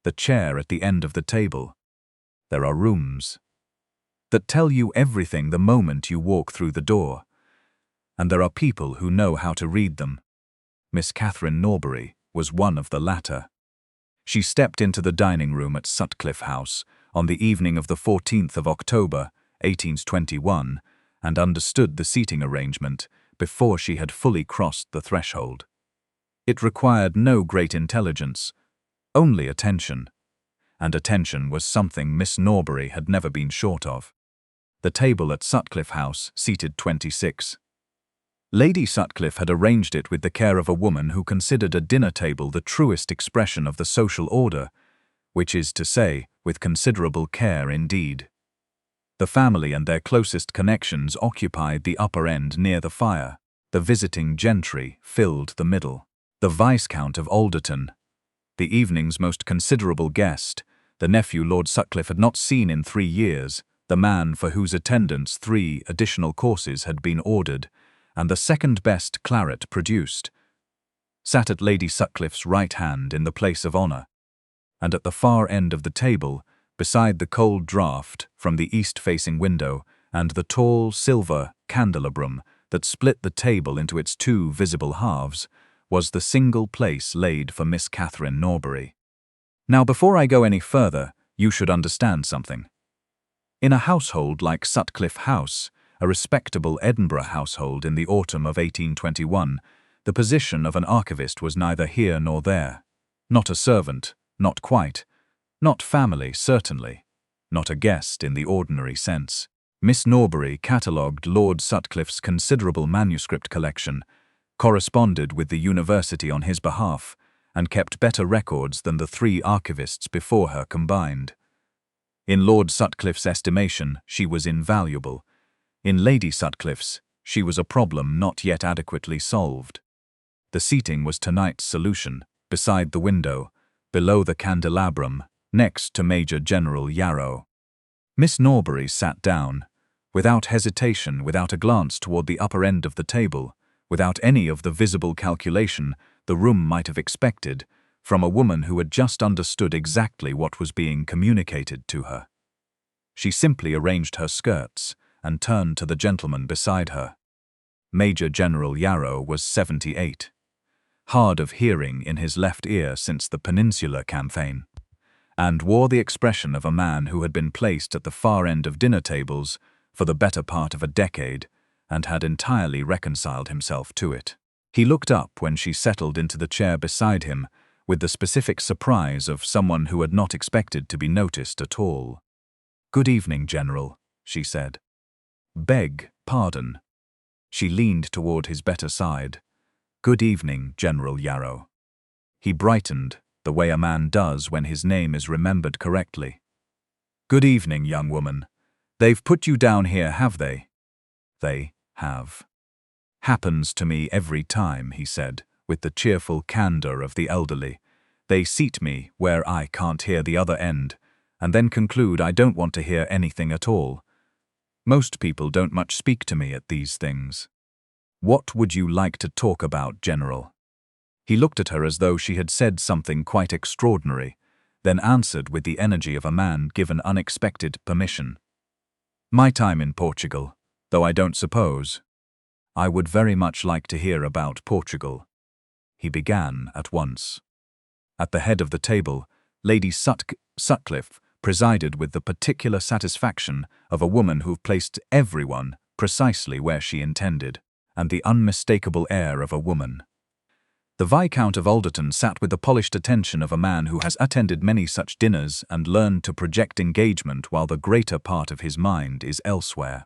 the chair at the end of the table. There are rooms that tell you everything the moment you walk through the door, and there are people who know how to read them. Miss Catherine Norbury was one of the latter. She stepped into the dining room at Sutcliffe House on the evening of the 14th of October, 1821, and understood the seating arrangement before she had fully crossed the threshold. It required no great intelligence, only attention, and attention was something Miss Norbury had never been short of. The table at Sutcliffe House seated 26. Lady Sutcliffe had arranged it with the care of a woman who considered a dinner table the truest expression of the social order, which is to say, with considerable care indeed. The family and their closest connections occupied the upper end near the fire. The visiting gentry filled the middle. The Viscount of Alderton, the evening's most considerable guest, the nephew Lord Sutcliffe had not seen in 3 years, the man for whose attendance 3 additional courses had been ordered, and the second-best claret produced, sat at Lady Sutcliffe's right hand in the place of honour, and at the far end of the table, beside the cold draught from the east-facing window and the tall silver candelabrum that split the table into its 2 visible halves, was the single place laid for Miss Catherine Norbury. Now, before I go any further, you should understand something. In a household like Sutcliffe House, a respectable Edinburgh household in the autumn of 1821, the position of an archivist was neither here nor there. Not a servant, not quite. Not family, certainly. Not a guest in the ordinary sense. Miss Norbury catalogued Lord Sutcliffe's considerable manuscript collection, corresponded with the university on his behalf, and kept better records than the 3 archivists before her combined. In Lord Sutcliffe's estimation, she was invaluable. In Lady Sutcliffe's, she was a problem not yet adequately solved. The seating was tonight's solution, beside the window, below the candelabrum, next to Major General Yarrow. Miss Norbury sat down, without hesitation, without a glance toward the upper end of the table, without any of the visible calculation the room might have expected from a woman who had just understood exactly what was being communicated to her. She simply arranged her skirts and turned to the gentleman beside her. Major General Yarrow was 78, hard of hearing in his left ear since the Peninsular campaign, and wore the expression of a man who had been placed at the far end of dinner tables for the better part of a decade and had entirely reconciled himself to it. He looked up when she settled into the chair beside him with the specific surprise of someone who had not expected to be noticed at all. "Good evening, General," she said. "Beg pardon." She leaned toward his better side. "Good evening, General Yarrow." He brightened, the way a man does when his name is remembered correctly. "Good evening, young woman. They've put you down here, have they?" "They have." "Happens to me every time," he said, with the cheerful candor of the elderly. "They seat me where I can't hear the other end, and then conclude I don't want to hear anything at all. Most people don't much speak to me at these things. What would you like to talk about, General?" He looked at her as though she had said something quite extraordinary, then answered with the energy of a man given unexpected permission. "My time in Portugal, though I don't suppose. I would very much like to hear about Portugal." He began at once. At the head of the table, Lady Sutcliffe presided with the particular satisfaction of a woman who placed everyone precisely where she intended, and the unmistakable air of a woman. The Viscount of Alderton sat with the polished attention of a man who has attended many such dinners and learned to project engagement while the greater part of his mind is elsewhere.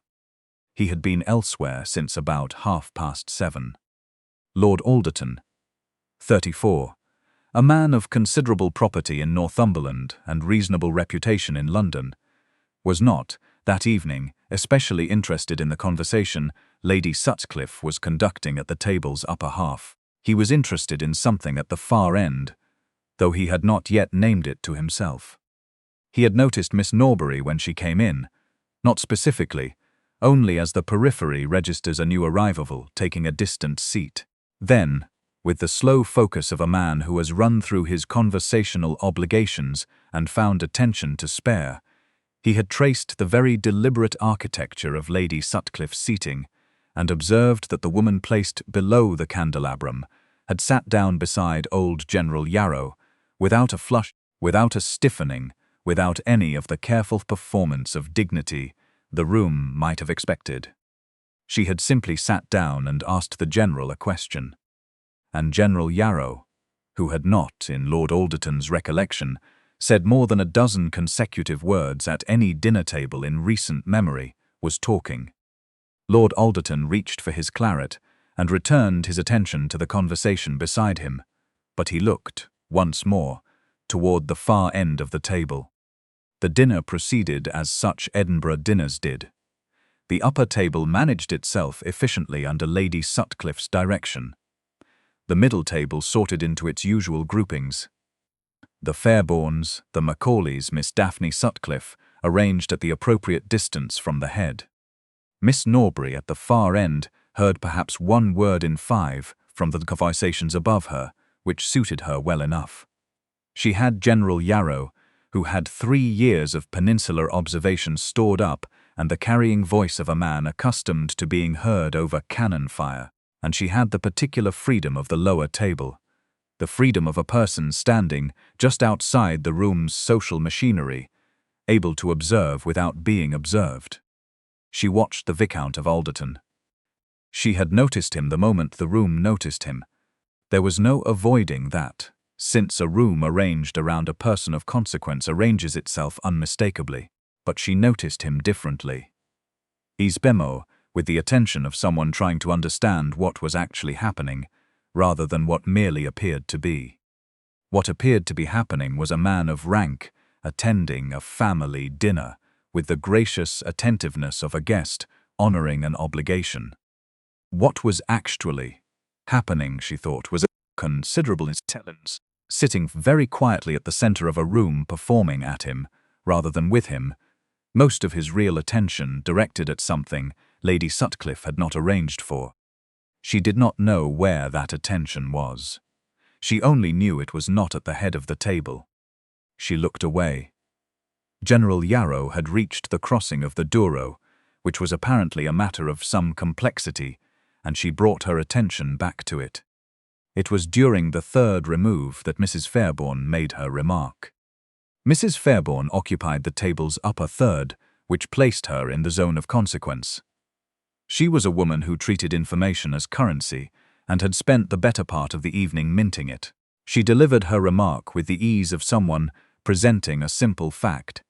He had been elsewhere since about 7:30. Lord Alderton, 34, a man of considerable property in Northumberland and reasonable reputation in London, was not, that evening, especially interested in the conversation Lady Sutcliffe was conducting at the table's upper half. He was interested in something at the far end, though he had not yet named it to himself. He had noticed Miss Norbury when she came in, not specifically, only as the periphery registers a new arrival taking a distant seat. Then, with the slow focus of a man who has run through his conversational obligations and found attention to spare. He had traced the very deliberate architecture of Lady Sutcliffe's seating, and observed that the woman placed below the candelabrum had sat down beside old General Yarrow, without a flush, without a stiffening, without any of the careful performance of dignity the room might have expected. She had simply sat down and asked the General a question. And General Yarrow, who had not, in Lord Alderton's recollection, said more than a dozen consecutive words at any dinner table in recent memory, was talking. Lord Alderton reached for his claret and returned his attention to the conversation beside him, but he looked, once more, toward the far end of the table. The dinner proceeded as such Edinburgh dinners did. The upper table managed itself efficiently under Lady Sutcliffe's direction. The middle table sorted into its usual groupings. The Fairborns, the Macaulays, Miss Daphne Sutcliffe, arranged at the appropriate distance from the head. Miss Norbury at the far end heard perhaps 1 word in 5 from the conversations above her, which suited her well enough. She had General Yarrow, who had 3 years of peninsular observation stored up, and the carrying voice of a man accustomed to being heard over cannon fire, and she had the particular freedom of the lower table, the freedom of a person standing just outside the room's social machinery, able to observe without being observed. She watched the Viscount of Alderton. She had noticed him the moment the room noticed him. There was no avoiding that, since a room arranged around a person of consequence arranges itself unmistakably, but she noticed him differently. Isbemo, with the attention of someone trying to understand what was actually happening, rather than what merely appeared to be. What appeared to be happening was a man of rank attending a family dinner, with the gracious attentiveness of a guest honoring an obligation. What was actually happening, she thought, was a considerable intelligence, sitting very quietly at the center of a room performing at him, rather than with him, most of his real attention directed at something Lady Sutcliffe had not arranged for. She did not know where that attention was. She only knew it was not at the head of the table. She looked away. General Yarrow had reached the crossing of the Douro, which was apparently a matter of some complexity, and she brought her attention back to it. It was during the 3rd remove that Mrs. Fairborn made her remark. Mrs. Fairborn occupied the table's upper third, which placed her in the zone of consequence. She was a woman who treated information as currency, and had spent the better part of the evening minting it. She delivered her remark with the ease of someone presenting a simple fact.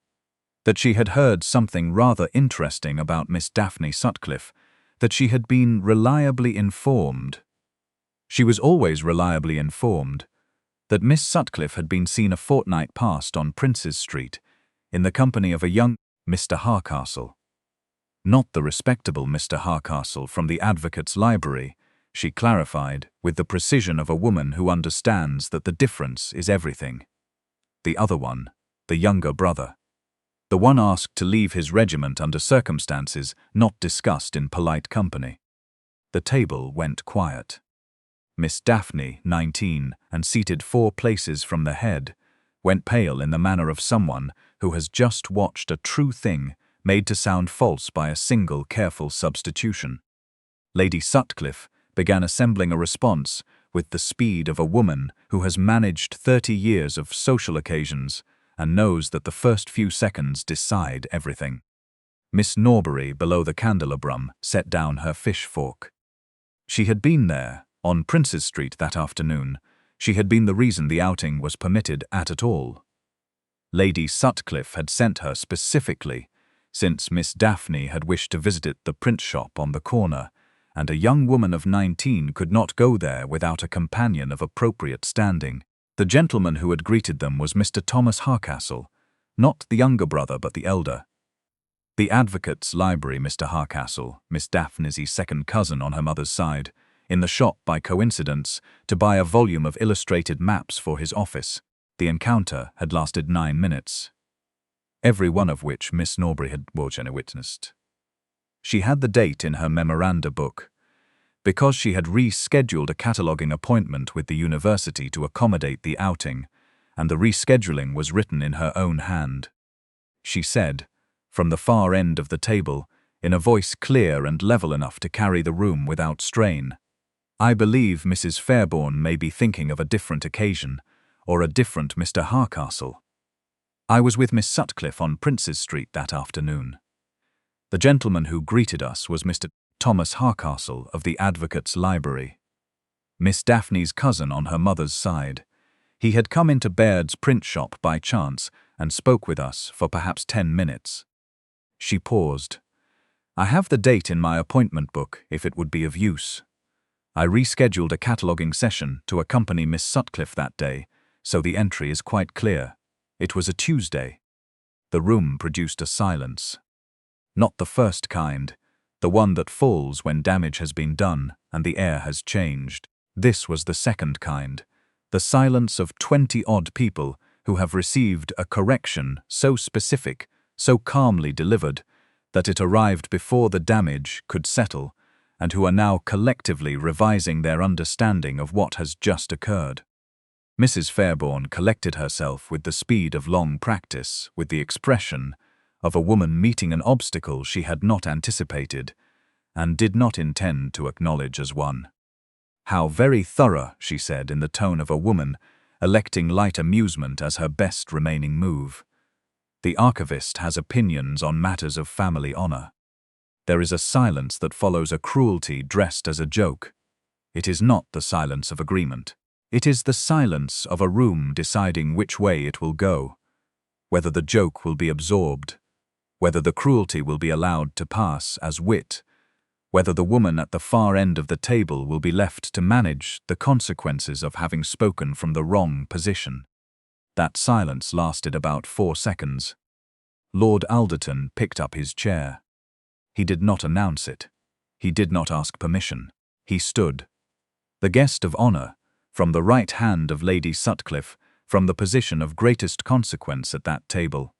That she had heard something rather interesting about Miss Daphne Sutcliffe, that she had been reliably informed. She was always reliably informed that Miss Sutcliffe had been seen a fortnight past on Princes Street, in the company of a young Mr. Harcastle. Not the respectable Mr. Harcastle from the Advocate's Library, she clarified, with the precision of a woman who understands that the difference is everything. The other one, the younger brother. The one asked to leave his regiment under circumstances not discussed in polite company. The table went quiet. Miss Daphne, 19, and seated 4 places from the head, went pale in the manner of someone who has just watched a true thing made to sound false by a single careful substitution. Lady Sutcliffe began assembling a response with the speed of a woman who has managed 30 years of social occasions and knows that the first few seconds decide everything. Miss Norbury, below the candelabrum, set down her fish fork. She had been there, on Princes Street that afternoon. She had been the reason the outing was permitted at all. Lady Sutcliffe had sent her specifically, since Miss Daphne had wished to visit the print shop on the corner, and a young woman of 19 could not go there without a companion of appropriate standing. The gentleman who had greeted them was Mr. Thomas Harcastle, not the younger brother but the elder. The Advocate's Library Mr. Harcastle, Miss Daphne's second cousin on her mother's side, in the shop by coincidence to buy a volume of illustrated maps for his office. The encounter had lasted 9 minutes, every one of which Miss Norbury had watched and witnessed. She had the date in her memoranda book, because she had rescheduled a cataloguing appointment with the university to accommodate the outing, and the rescheduling was written in her own hand. She said, from the far end of the table, in a voice clear and level enough to carry the room without strain, "I believe Mrs. Fairbairn may be thinking of a different occasion, or a different Mr. Harcastle. I was with Miss Sutcliffe on Princes Street that afternoon. The gentleman who greeted us was Mr. Thomas Harcastle of the Advocates' Library, Miss Daphne's cousin on her mother's side. He had come into Baird's print shop by chance and spoke with us for perhaps 10 minutes. She paused. I have the date in my appointment book if it would be of use. I rescheduled a cataloguing session to accompany Miss Sutcliffe that day, so the entry is quite clear. It was a Tuesday. The room produced a silence. Not the first kind, the one that falls when damage has been done and the air has changed. This was the second kind, the silence of 20-odd people who have received a correction so specific, so calmly delivered, that it arrived before the damage could settle, and who are now collectively revising their understanding of what has just occurred. Mrs. Fairbairn collected herself with the speed of long practice, with the expression of a woman meeting an obstacle she had not anticipated and did not intend to acknowledge as one. How very thorough, she said in the tone of a woman electing light amusement as her best remaining move. The archivist has opinions on matters of family honor. There is a silence that follows a cruelty dressed as a joke. It is not the silence of agreement. It is the silence of a room deciding which way it will go, whether the joke will be absorbed, whether the cruelty will be allowed to pass as wit, whether the woman at the far end of the table will be left to manage the consequences of having spoken from the wrong position. That silence lasted about 4 seconds. Lord Alderton picked up his chair. He did not announce it. He did not ask permission. He stood. The guest of honor, from the right hand of Lady Sutcliffe, from the position of greatest consequence at that table,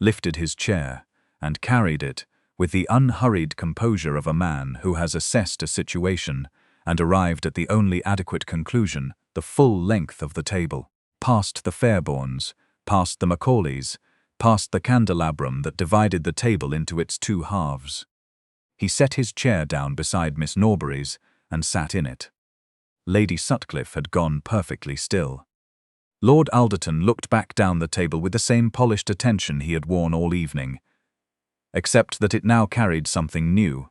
lifted his chair and carried it with the unhurried composure of a man who has assessed a situation and arrived at the only adequate conclusion, the full length of the table, past the Fairbairns, past the Macaulays, past the candelabrum that divided the table into its 2 halves. He set his chair down beside Miss Norbury's and sat in it. Lady Sutcliffe had gone perfectly still. Lord Alderton looked back down the table with the same polished attention he had worn all evening, except that it now carried something new,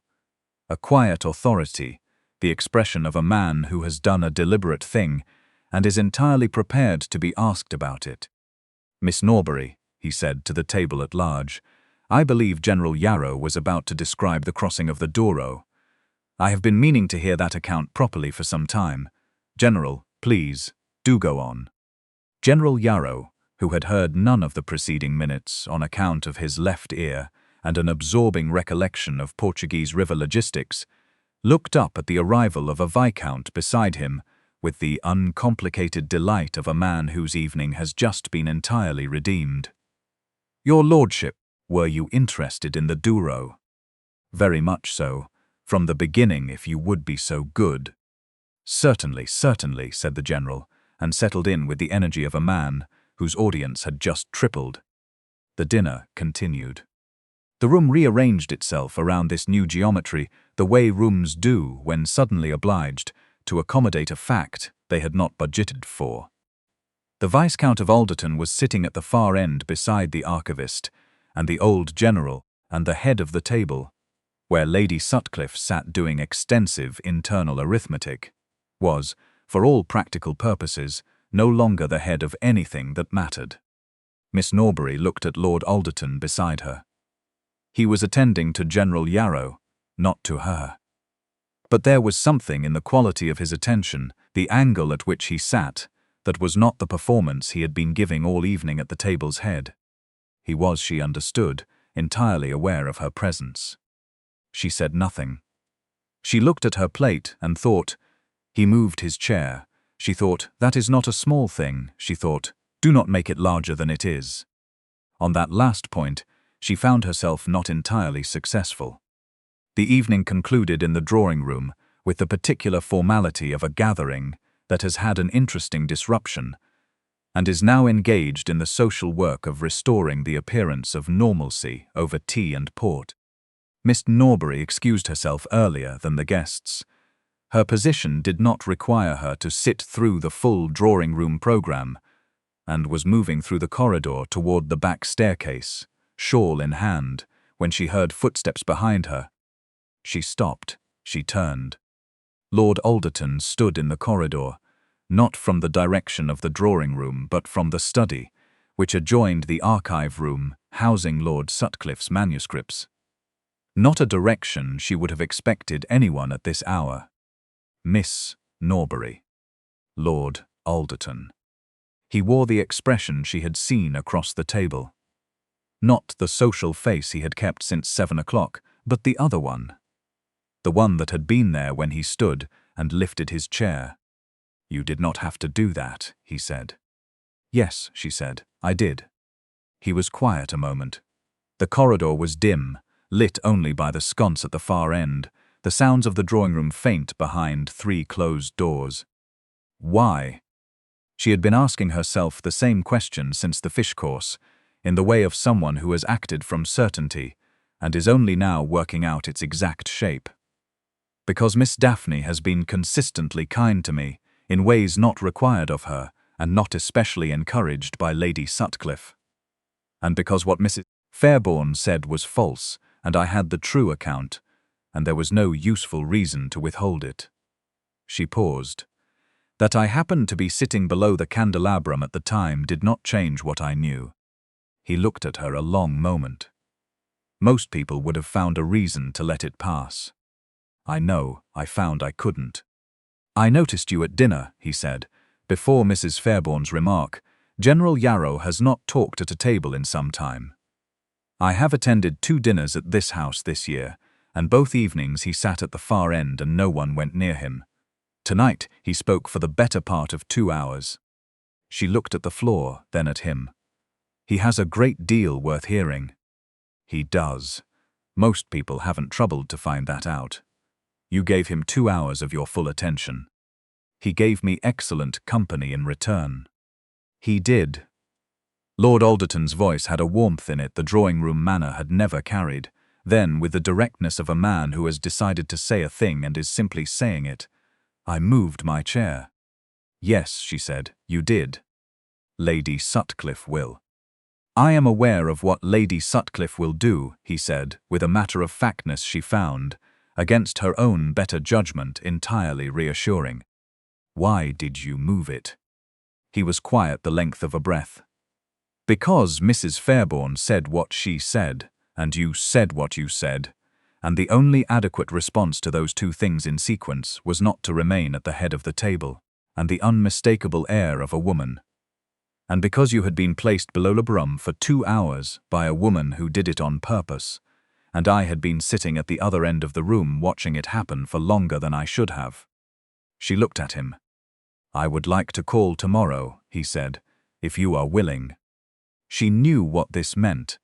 a quiet authority, the expression of a man who has done a deliberate thing and is entirely prepared to be asked about it. Miss Norbury, he said to the table at large, I believe General Yarrow was about to describe the crossing of the Douro. I have been meaning to hear that account properly for some time. General, please, do go on. General Yarrow, who had heard none of the preceding minutes on account of his left ear and an absorbing recollection of Portuguese river logistics, looked up at the arrival of a viscount beside him with the uncomplicated delight of a man whose evening has just been entirely redeemed. Your lordship, were you interested in the Douro? Very much so. From the beginning, if you would be so good. Certainly, certainly, said the general, and settled in with the energy of a man whose audience had just tripled. The dinner continued. The room rearranged itself around this new geometry the way rooms do when suddenly obliged to accommodate a fact they had not budgeted for. The Viscount of Alderton was sitting at the far end beside the archivist and the old general and the head of the table, where Lady Sutcliffe sat doing extensive internal arithmetic, was, for all practical purposes, no longer the head of anything that mattered. Miss Norbury looked at Lord Alderton beside her. He was attending to General Yarrow, not to her. But there was something in the quality of his attention, the angle at which he sat, that was not the performance he had been giving all evening at the table's head. He was, she understood, entirely aware of her presence. She said nothing. She looked at her plate and thought. He moved his chair. She thought, that is not a small thing. She thought, do not make it larger than it is. On that last point, she found herself not entirely successful. The evening concluded in the drawing-room, with the particular formality of a gathering that has had an interesting disruption and is now engaged in the social work of restoring the appearance of normalcy over tea and port. Miss Norbury excused herself earlier than the guests. Her position did not require her to sit through the full drawing-room program, and was moving through the corridor toward the back staircase, shawl in hand, when she heard footsteps behind her. She stopped. She turned. Lord Alderton stood in the corridor, not from the direction of the drawing-room but from the study, which adjoined the archive room housing Lord Sutcliffe's manuscripts. Not a direction she would have expected anyone at this hour. Miss Norbury. Lord Alderton. He wore the expression she had seen across the table. Not the social face he had kept since 7 o'clock, but the other one. The one that had been there when he stood and lifted his chair. "You did not have to do that," he said. "Yes," she said, "I did." He was quiet a moment. The corridor was dim, lit only by the sconce at the far end, the sounds of the drawing-room faint behind 3 closed doors. Why? She had been asking herself the same question since the fish course, in the way of someone who has acted from certainty and is only now working out its exact shape. Because Miss Daphne has been consistently kind to me, in ways not required of her and not especially encouraged by Lady Sutcliffe. And because what Mrs. Fairbairn said was false, and I had the true account, and there was no useful reason to withhold it. She paused. That I happened to be sitting below the candelabrum at the time did not change what I knew. He looked at her a long moment. Most people would have found a reason to let it pass. I know, I found I couldn't. "I noticed you at dinner," he said, before Mrs. Fairbairn's remark. "General Yarrow has not talked at a table in some time. I have attended 2 dinners at this house this year, and both evenings he sat at the far end and no one went near him. Tonight he spoke for the better part of 2 hours. She looked at the floor, then at him. "He has a great deal worth hearing." "He does. Most people haven't troubled to find that out. You gave him 2 hours of your full attention. He gave me excellent company in return." "He did." Lord Alderton's voice had a warmth in it the drawing-room manner had never carried. Then, with the directness of a man who has decided to say a thing and is simply saying it, I moved my chair. "Yes," she said, "you did. Lady Sutcliffe will." "I am aware of what Lady Sutcliffe will do," he said, with a matter-of-factness she found, against her own better judgment, entirely reassuring. "Why did you move it?" He was quiet the length of a breath. "Because Mrs. Fairbairn said what she said, and you said what you said, and the only adequate response to those 2 things in sequence was not to remain at the head of the table, and the unmistakable air of a woman. And because you had been placed below the brum for 2 hours by a woman who did it on purpose, and I had been sitting at the other end of the room watching it happen for longer than I should have." She looked at him. "I would like to call tomorrow," he said, "if you are willing." She knew what this meant,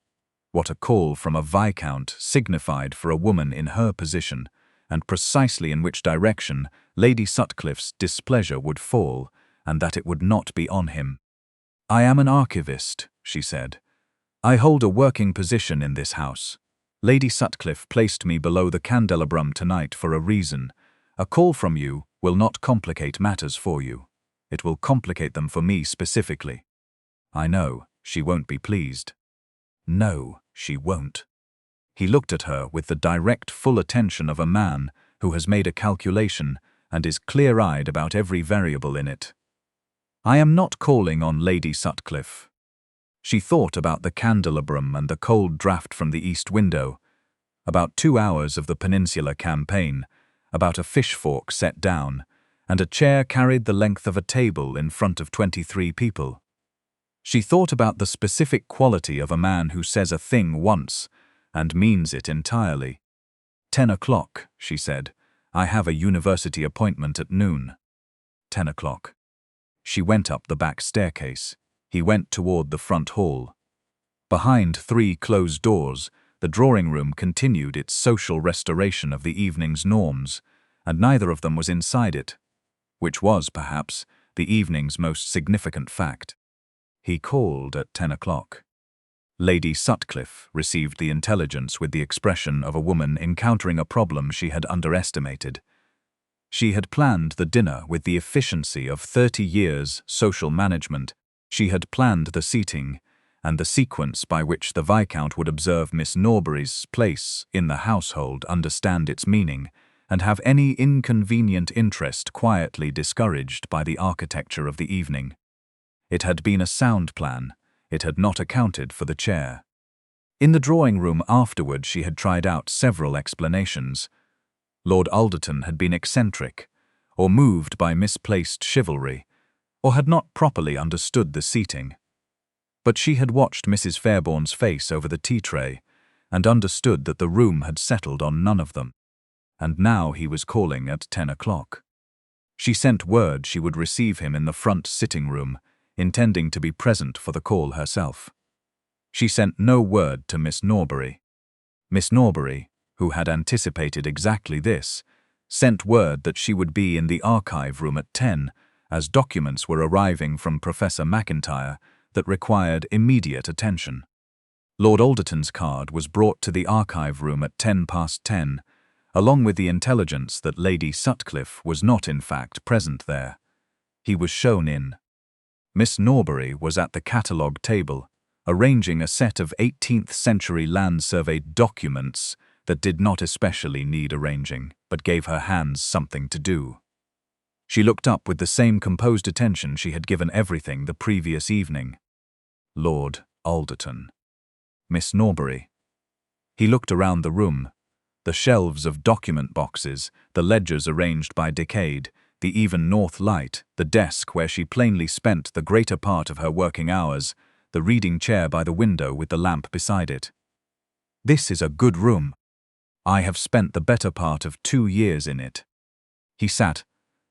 what a call from a viscount signified for a woman in her position, and precisely in which direction Lady Sutcliffe's displeasure would fall, and that it would not be on him. "I am an archivist," she said. "I hold a working position in this house. Lady Sutcliffe placed me below the candelabrum tonight for a reason. A call from you will not complicate matters for you. It will complicate them for me specifically. I know, she won't be pleased." "No, she won't." He looked at her with the direct full attention of a man who has made a calculation and is clear-eyed about every variable in it. "I am not calling on Lady Sutcliffe." She thought about the candelabrum and the cold draught from the east window, about 2 hours of the Peninsular campaign, about a fish fork set down, and a chair carried the length of a table in front of 23 people. She thought about the specific quality of a man who says a thing once and means it entirely. 10 o'clock, she said. "I have a university appointment at noon." 10 o'clock. She went up the back staircase. He went toward the front hall. Behind 3 closed doors, the drawing-room continued its social restoration of the evening's norms, and neither of them was inside it, which was, perhaps, the evening's most significant fact. He called at 10 o'clock. Lady Sutcliffe received the intelligence with the expression of a woman encountering a problem she had underestimated. She had planned the dinner with the efficiency of 30 years' social management. She had planned the seating and the sequence by which the Viscount would observe Miss Norbury's place in the household, understand its meaning, and have any inconvenient interest quietly discouraged by the architecture of the evening. It had been a sound plan. It had not accounted for the chair. In the drawing-room afterward she had tried out several explanations. Lord Alderton had been eccentric, or moved by misplaced chivalry, or had not properly understood the seating. But she had watched Mrs. Fairbairn's face over the tea-tray, and understood that the room had settled on none of them. And now he was calling at 10 o'clock. She sent word she would receive him in the front sitting-room, intending to be present for the call herself. She sent no word to Miss Norbury. Miss Norbury, who had anticipated exactly this, sent word that she would be in the archive room at 10, as documents were arriving from Professor McIntyre that required immediate attention. Lord Alderton's card was brought to the archive room at 10 past 10, along with the intelligence that Lady Sutcliffe was not in fact present there. He was shown in. Miss Norbury was at the catalogue table, arranging a set of 18th-century land survey documents that did not especially need arranging, but gave her hands something to do. She looked up with the same composed attention she had given everything the previous evening. Lord Alderton. Miss Norbury. He looked around the room. The shelves of document boxes, the ledgers arranged by decade, the even north light, the desk where she plainly spent the greater part of her working hours, the reading chair by the window with the lamp beside it. This is a good room. I have spent the better part of 2 years in it. He sat,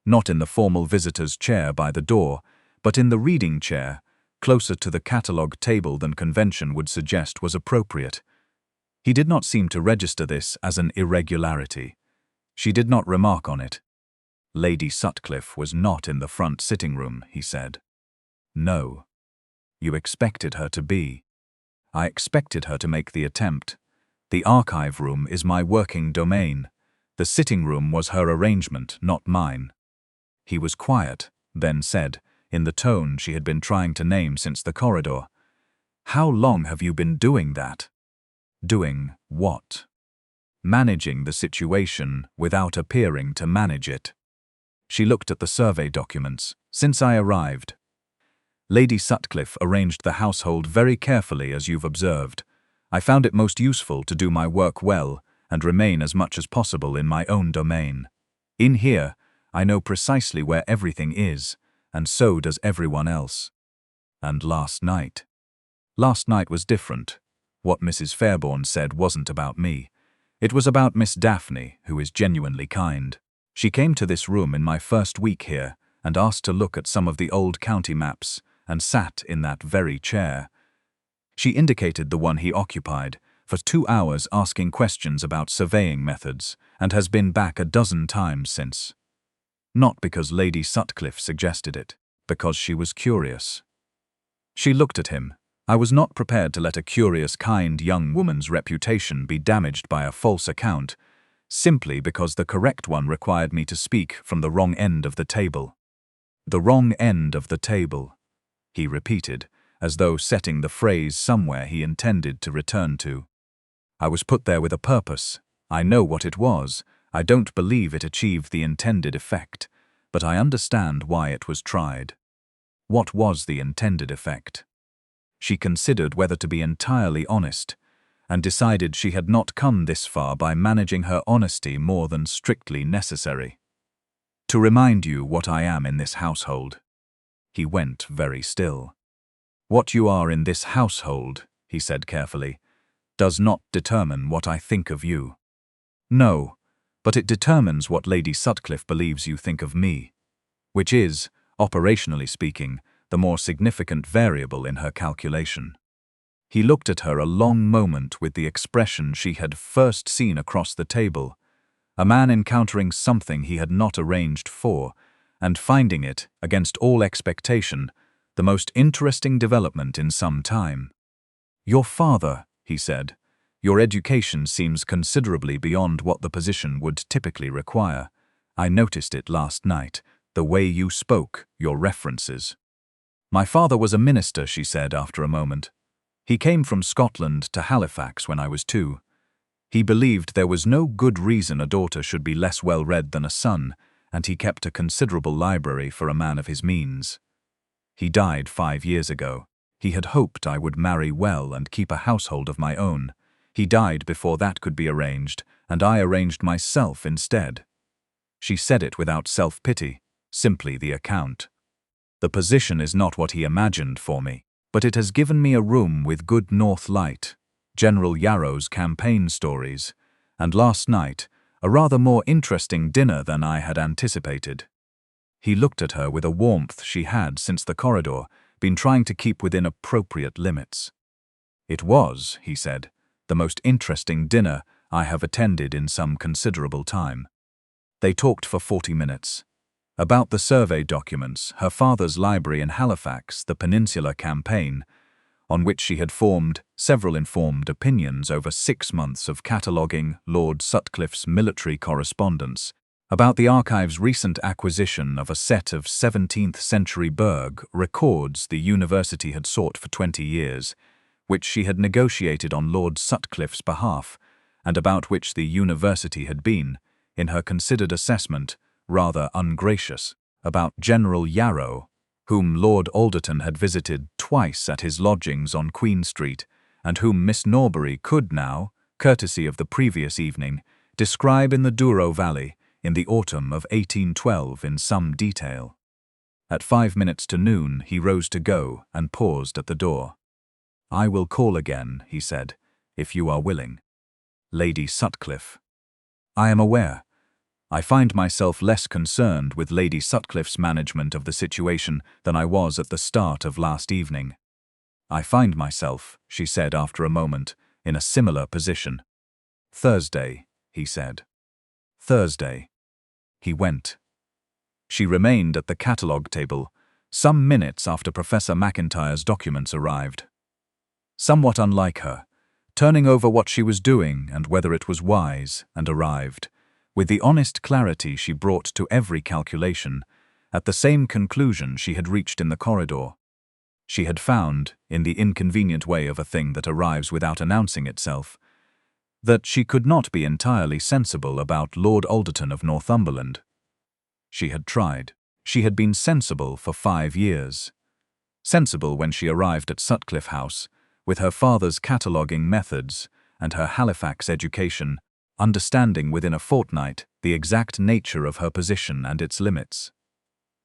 not in the formal visitor's chair by the door, but in the reading chair, closer to the catalogue table than convention would suggest was appropriate. He did not seem to register this as an irregularity. She did not remark on it. Lady Sutcliffe was not in the front sitting-room, he said. No. You expected her to be. I expected her to make the attempt. The archive room is my working domain. The sitting-room was her arrangement, not mine. He was quiet, then said, in the tone she had been trying to name since the corridor, "How long have you been doing that?" Doing what? Managing the situation without appearing to manage it. She looked at the survey documents. Since I arrived. Lady Sutcliffe arranged the household very carefully, as you've observed. I found it most useful to do my work well and remain as much as possible in my own domain. In here, I know precisely where everything is, and so does everyone else. And last night. Last night was different. What Mrs. Fairbairn said wasn't about me. It was about Miss Daphne, who is genuinely kind. She came to this room in my first week here and asked to look at some of the old county maps and sat in that very chair. She indicated the one he occupied, for 2 hours asking questions about surveying methods, and has been back a dozen times since. Not because Lady Sutcliffe suggested it, because she was curious. She looked at him. I was not prepared to let a curious, kind young woman's reputation be damaged by a false account, simply because the correct one required me to speak from the wrong end of the table. The wrong end of the table, he repeated, as though setting the phrase somewhere he intended to return to. I was put there with a purpose. I know what it was. I don't believe it achieved the intended effect, but I understand why it was tried. What was the intended effect? She considered whether to be entirely honest, and decided she had not come this far by managing her honesty more than strictly necessary. To remind you what I am in this household. He went very still. What you are in this household, he said carefully, does not determine what I think of you. No, but it determines what Lady Sutcliffe believes you think of me, which is, operationally speaking, the more significant variable in her calculation. He looked at her a long moment with the expression she had first seen across the table, A man encountering something he had not arranged for, and finding it, against all expectation, the most interesting development in some time. "Your father," he said, "your education seems considerably beyond what the position would typically require. I noticed it last night, the way you spoke, your references." "My father was a minister," she said after a moment. "He came from Scotland to Halifax when I was 2. He believed there was no good reason a daughter should be less well-read than a son, and he kept a considerable library for a man of his means. He died 5 years ago. He had hoped I would marry well and keep a household of my own. He died before that could be arranged, and I arranged myself instead." She said it without self-pity, simply the account. "The position is not what he imagined for me, but it has given me a room with good north light, General Yarrow's campaign stories, and last night, a rather more interesting dinner than I had anticipated." He looked at her with a warmth she had, since the corridor, been trying to keep within appropriate limits. "It was," he said, "the most interesting dinner I have attended in some considerable time." They talked for 40 minutes. About the survey documents, her father's library in Halifax, the Peninsular Campaign, on which she had formed several informed opinions over 6 months of cataloguing Lord Sutcliffe's military correspondence, about the archive's recent acquisition of a set of 17th-century Berg records the university had sought for 20 years, which she had negotiated on Lord Sutcliffe's behalf, and about which the university had been, in her considered assessment, rather ungracious, about General Yarrow, whom Lord Alderton had visited twice at his lodgings on Queen Street, and whom Miss Norbury could now, courtesy of the previous evening, describe in the Douro Valley in the autumn of 1812 in some detail. At 5 minutes to noon he rose to go and paused at the door. "I will call again," he said, "if you are willing. Lady Sutcliffe." "I am aware. I find myself less concerned with Lady Sutcliffe's management of the situation than I was at the start of last evening." "I find myself," she said after a moment, "in a similar position." "Thursday," he said. "Thursday." He went. She remained at the catalogue table some minutes after Professor McIntyre's documents arrived. Somewhat unlike her, turning over what she was doing and whether it was wise, and arrived, with the honest clarity she brought to every calculation, at the same conclusion she had reached in the corridor. She had found, in the inconvenient way of a thing that arrives without announcing itself, that she could not be entirely sensible about Lord Alderton of Northumberland. She had tried. She had been sensible for 5 years. Sensible when she arrived at Sutcliffe House, with her father's cataloguing methods and her Halifax education, understanding within a fortnight the exact nature of her position and its limits.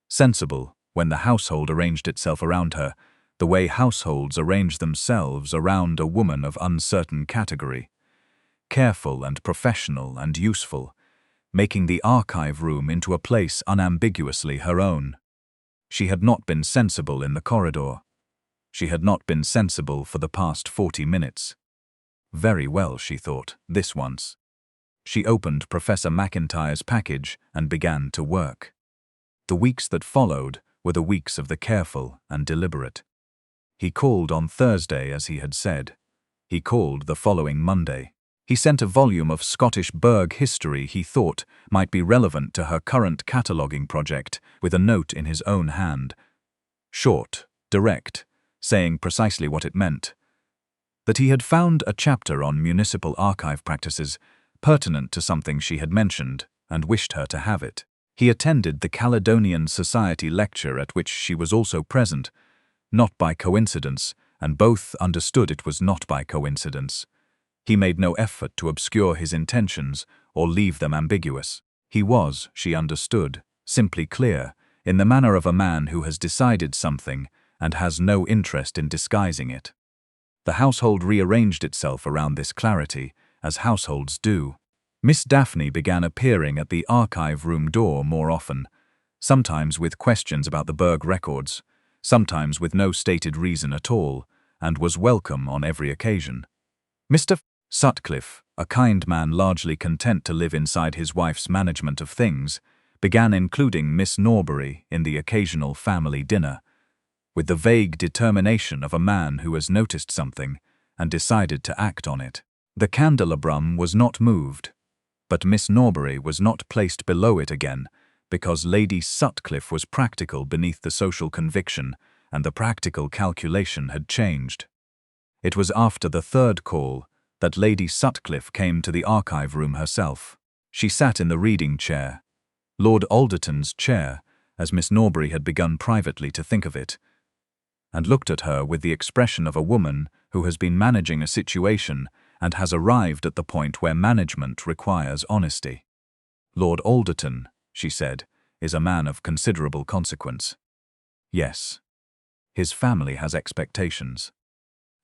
Sensible when the household arranged itself around her, the way households arrange themselves around a woman of uncertain category. Careful and professional and useful, making the archive room into a place unambiguously her own. She had not been sensible in the corridor. She had not been sensible for the past 40 minutes. Very well, she thought, this once. She opened Professor McIntyre's package and began to work. The weeks that followed were the weeks of the careful and deliberate. He called on Thursday, as he had said. He called the following Monday. He sent a volume of Scottish Berg history he thought might be relevant to her current cataloguing project, with a note in his own hand. Short, direct, saying precisely what it meant. That he had found a chapter on municipal archive practices pertinent to something she had mentioned, and wished her to have it. He attended the Caledonian Society lecture at which she was also present, not by coincidence, and both understood it was not by coincidence. He made no effort to obscure his intentions or leave them ambiguous. He was, she understood, simply clear, in the manner of a man who has decided something and has no interest in disguising it. The household rearranged itself around this clarity, as households do. Miss Daphne began appearing at the archive room door more often, sometimes with questions about the Berg records, sometimes with no stated reason at all, and was welcome on every occasion. Mr. Sutcliffe, a kind man largely content to live inside his wife's management of things, began including Miss Norbury in the occasional family dinner, with the vague determination of a man who has noticed something and decided to act on it. The candelabrum was not moved, but Miss Norbury was not placed below it again because Lady Sutcliffe was practical beneath the social conviction, and the practical calculation had changed. It was after the third call that Lady Sutcliffe came to the archive room herself. She sat in the reading chair, Lord Alderton's chair, as Miss Norbury had begun privately to think of it, and looked at her with the expression of a woman who has been managing a situation and has arrived at the point where management requires honesty. "Lord Alderton," she said, "is a man of considerable consequence." "Yes. His family has expectations.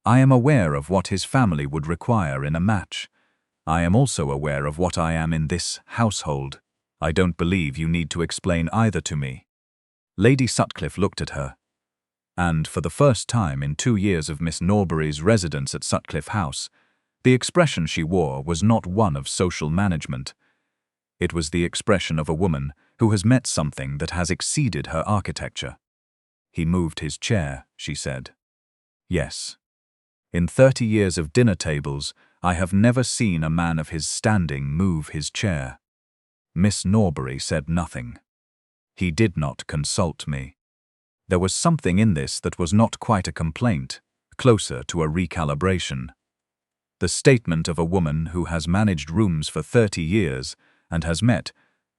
I am aware of what his family would require in a match. I am also aware of what I am in this household. I don't believe you need to explain either to me." Lady Sutcliffe looked at her, and for the first time in 2 years of Miss Norbury's residence at Sutcliffe House, the expression she wore was not one of social management. It was the expression of a woman who has met something that has exceeded her architecture. "He moved his chair," she said. "Yes. In 30 years of dinner tables, I have never seen a man of his standing move his chair." Miss Norbury said nothing. "He did not consult me." There was something in this that was not quite a complaint, closer to a recalibration. The statement of a woman who has managed rooms for 30 years and has met,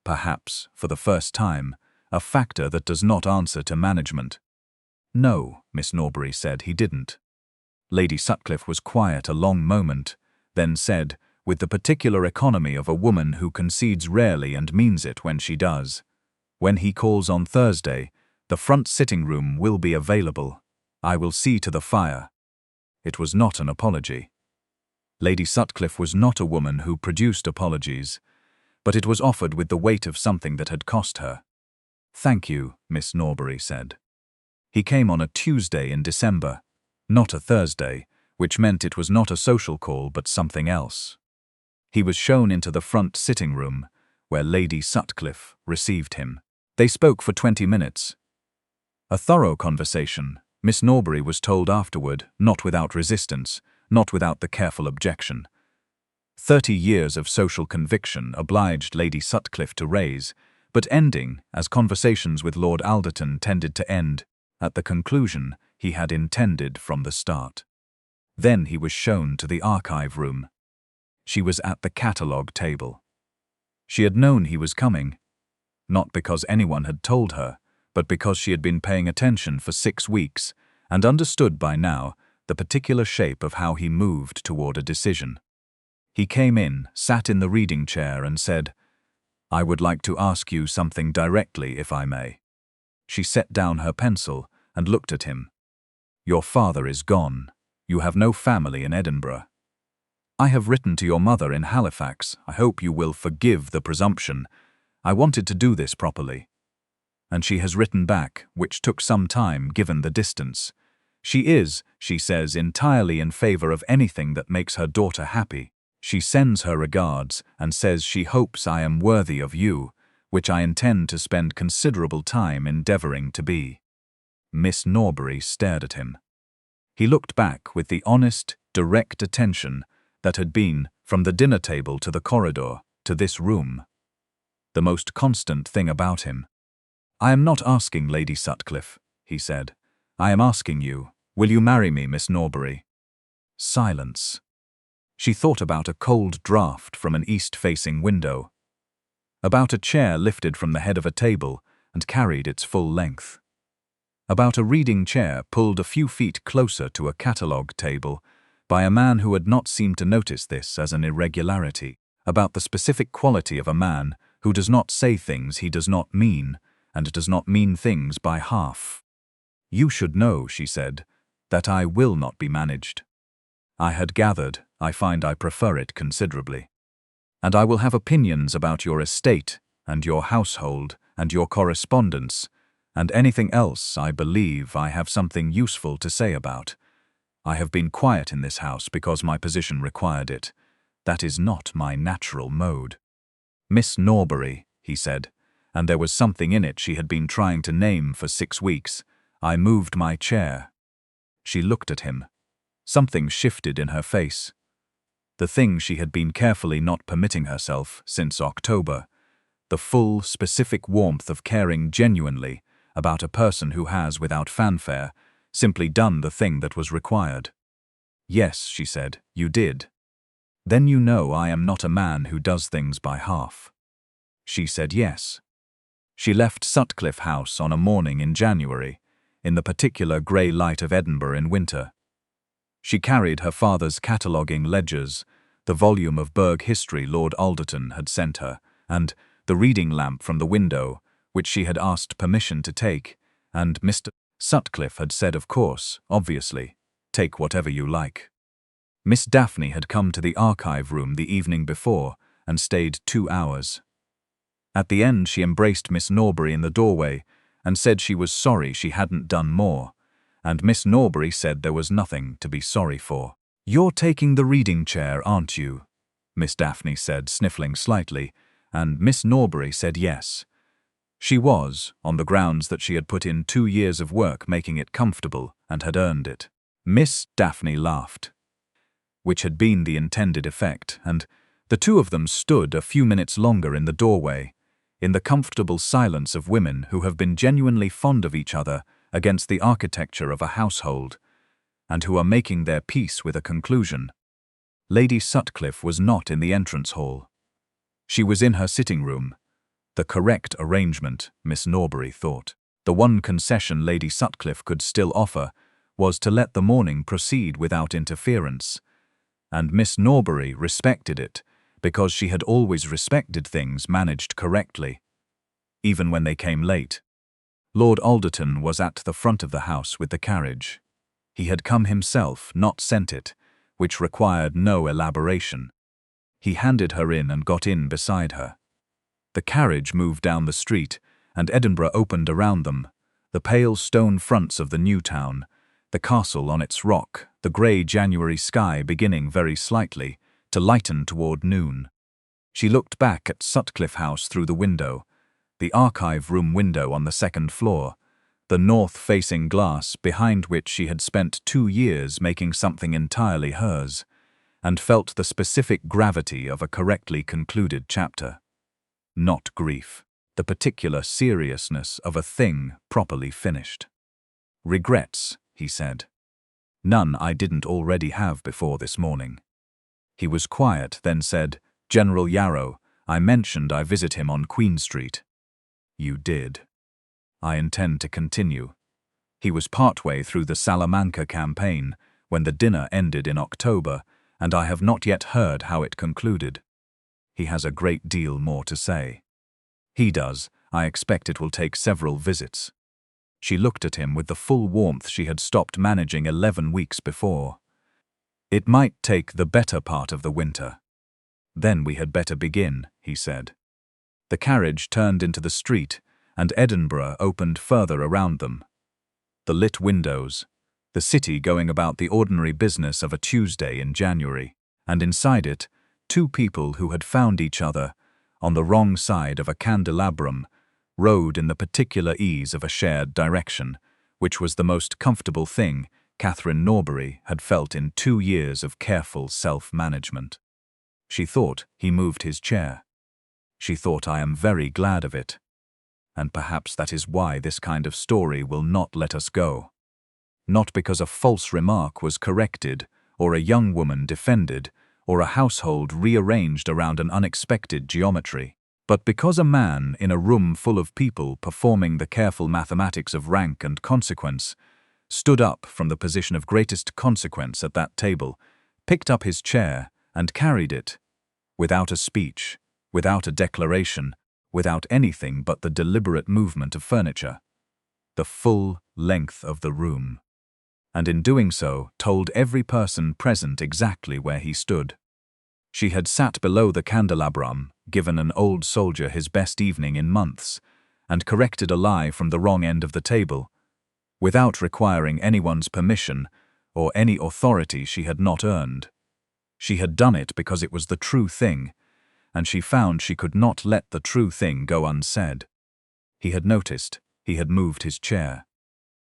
perhaps for the first time, a factor that does not answer to management. "No," Miss Norbury said, "he didn't." Lady Sutcliffe was quiet a long moment, then said, with the particular economy of a woman who concedes rarely and means it when she does, "When he calls on Thursday, the front sitting room will be available. I will see to the fire." It was not an apology. Lady Sutcliffe was not a woman who produced apologies, but it was offered with the weight of something that had cost her. "Thank you," Miss Norbury said. He came on a Tuesday in December, not a Thursday, which meant it was not a social call but something else. He was shown into the front sitting room, where Lady Sutcliffe received him. They spoke for 20 minutes. A thorough conversation, Miss Norbury was told afterward, not without resistance, not without the careful objection. 30 years of social conviction obliged Lady Sutcliffe to raise, but ending, as conversations with Lord Alderton tended to end, at the conclusion he had intended from the start. Then he was shown to the archive room. She was at the catalogue table. She had known he was coming, not because anyone had told her, but because she had been paying attention for 6 weeks and understood by now the particular shape of how he moved toward a decision. He came in, sat in the reading chair and said, "I would like to ask you something directly, if I may." She set down her pencil and looked at him. "Your father is gone. You have no family in Edinburgh. I have written to your mother in Halifax. I hope you will forgive the presumption. I wanted to do this properly." And she has written back, which took some time given the distance. She is, she says, entirely in favor of anything that makes her daughter happy. She sends her regards and says she hopes I am worthy of you, which I intend to spend considerable time endeavoring to be. Miss Norbury stared at him. He looked back with the honest, direct attention that had been, from the dinner table to the corridor, to this room, the most constant thing about him. "I am not asking Lady Sutcliffe," he said. "I am asking you, will you marry me, Miss Norbury?" Silence. She thought about a cold draught from an east-facing window, about a chair lifted from the head of a table and carried its full length, about a reading chair pulled a few feet closer to a catalogue table by a man who had not seemed to notice this as an irregularity, about the specific quality of a man who does not say things he does not mean and does not mean things by half. "You should know," she said, "that I will not be managed. I had gathered, I find I prefer it considerably. And I will have opinions about your estate and your household and your correspondence and anything else I believe I have something useful to say about. I have been quiet in this house because my position required it. That is not my natural mode. Miss Norbury, he said, and there was something in it she had been trying to name for 6 weeks. I moved my chair. She looked at him. Something shifted in her face. The thing she had been carefully not permitting herself since October, the full, specific warmth of caring genuinely about a person who has, without fanfare, simply done the thing that was required. Yes, she said, you did. Then you know I am not a man who does things by half. She said yes. She left Sutcliffe House on a morning in January, in the particular grey light of Edinburgh in winter. She carried her father's cataloguing ledgers, the volume of Burgh history Lord Alderton had sent her, and the reading lamp from the window, which she had asked permission to take, and Mr. Sutcliffe had said, of course, obviously, take whatever you like. Miss Daphne had come to the archive room the evening before and stayed 2 hours. At the end she embraced Miss Norbury in the doorway and said she was sorry she hadn't done more, and Miss Norbury said there was nothing to be sorry for. You're taking the reading chair, aren't you? Miss Daphne said, sniffling slightly, and Miss Norbury said yes. She was, on the grounds that she had put in 2 years of work making it comfortable and had earned it. Miss Daphne laughed, which had been the intended effect, and the two of them stood a few minutes longer in the doorway, in the comfortable silence of women who have been genuinely fond of each other against the architecture of a household, and who are making their peace with a conclusion. Lady Sutcliffe was not in the entrance hall. She was in her sitting room. The correct arrangement, Miss Norbury thought. The one concession Lady Sutcliffe could still offer was to let the morning proceed without interference, and Miss Norbury respected it because she had always respected things managed correctly, even when they came late. Lord Alderton was at the front of the house with the carriage. He had come himself, not sent it, which required no elaboration. He handed her in and got in beside her. The carriage moved down the street, and Edinburgh opened around them, the pale stone fronts of the new town, the castle on its rock, the grey January sky beginning very slightly to lighten toward noon. She looked back at Sutcliffe House through the window, the archive room window on the 2nd floor, the north-facing glass behind which she had spent 2 years making something entirely hers, and felt the specific gravity of a correctly concluded chapter. Not grief, the particular seriousness of a thing properly finished. Regrets, he said. None I didn't already have before this morning. He was quiet, then said, General Yarrow, I mentioned I visit him on Queen Street. You did. I intend to continue. He was partway through the Salamanca campaign when the dinner ended in October, and I have not yet heard how it concluded. He has a great deal more to say. He does. I expect it will take several visits. She looked at him with the full warmth she had stopped managing 11 weeks before. It might take the better part of the winter. Then we had better begin, he said. The carriage turned into the street, and Edinburgh opened further around them. The lit windows, the city going about the ordinary business of a Tuesday in January, and inside it, 2 people who had found each other on the wrong side of a candelabrum rode in the particular ease of a shared direction, which was the most comfortable thing Catherine Norbury had felt in 2 years of careful self-management. She thought he moved his chair. She thought, I am very glad of it. And perhaps that is why this kind of story will not let us go. Not because a false remark was corrected, or a young woman defended, or a household rearranged around an unexpected geometry, but because a man in a room full of people performing the careful mathematics of rank and consequence stood up from the position of greatest consequence at that table, picked up his chair and carried it, without a speech, without a declaration, without anything but the deliberate movement of furniture, the full length of the room, and in doing so told every person present exactly where he stood. She had sat below the candelabrum, given an old soldier his best evening in months, and corrected a lie from the wrong end of the table, without requiring anyone's permission or any authority she had not earned. She had done it because it was the true thing, and she found she could not let the true thing go unsaid. He had noticed. He had moved his chair.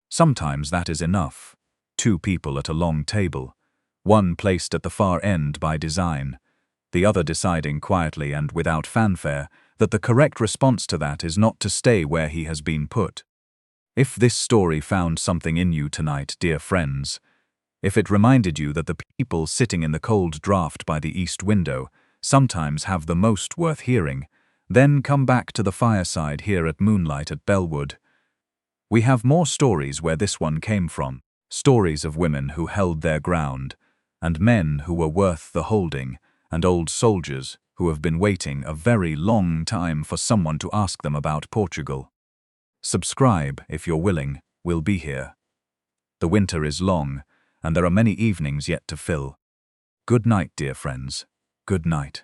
Sometimes that is enough. Two people at a long table, one placed at the far end by design, the other deciding quietly and without fanfare that the correct response to that is not to stay where he has been put. If this story found something in you tonight, dear friends, if it reminded you that the people sitting in the cold draught by the east window sometimes have the most worth hearing, then come back to the fireside here at Moonlight at Bellwood. We have more stories where this one came from, stories of women who held their ground, and men who were worth the holding, and old soldiers who have been waiting a very long time for someone to ask them about Portugal. Subscribe if you're willing, we'll be here. The winter is long, and there are many evenings yet to fill. Good night, dear friends. Good night.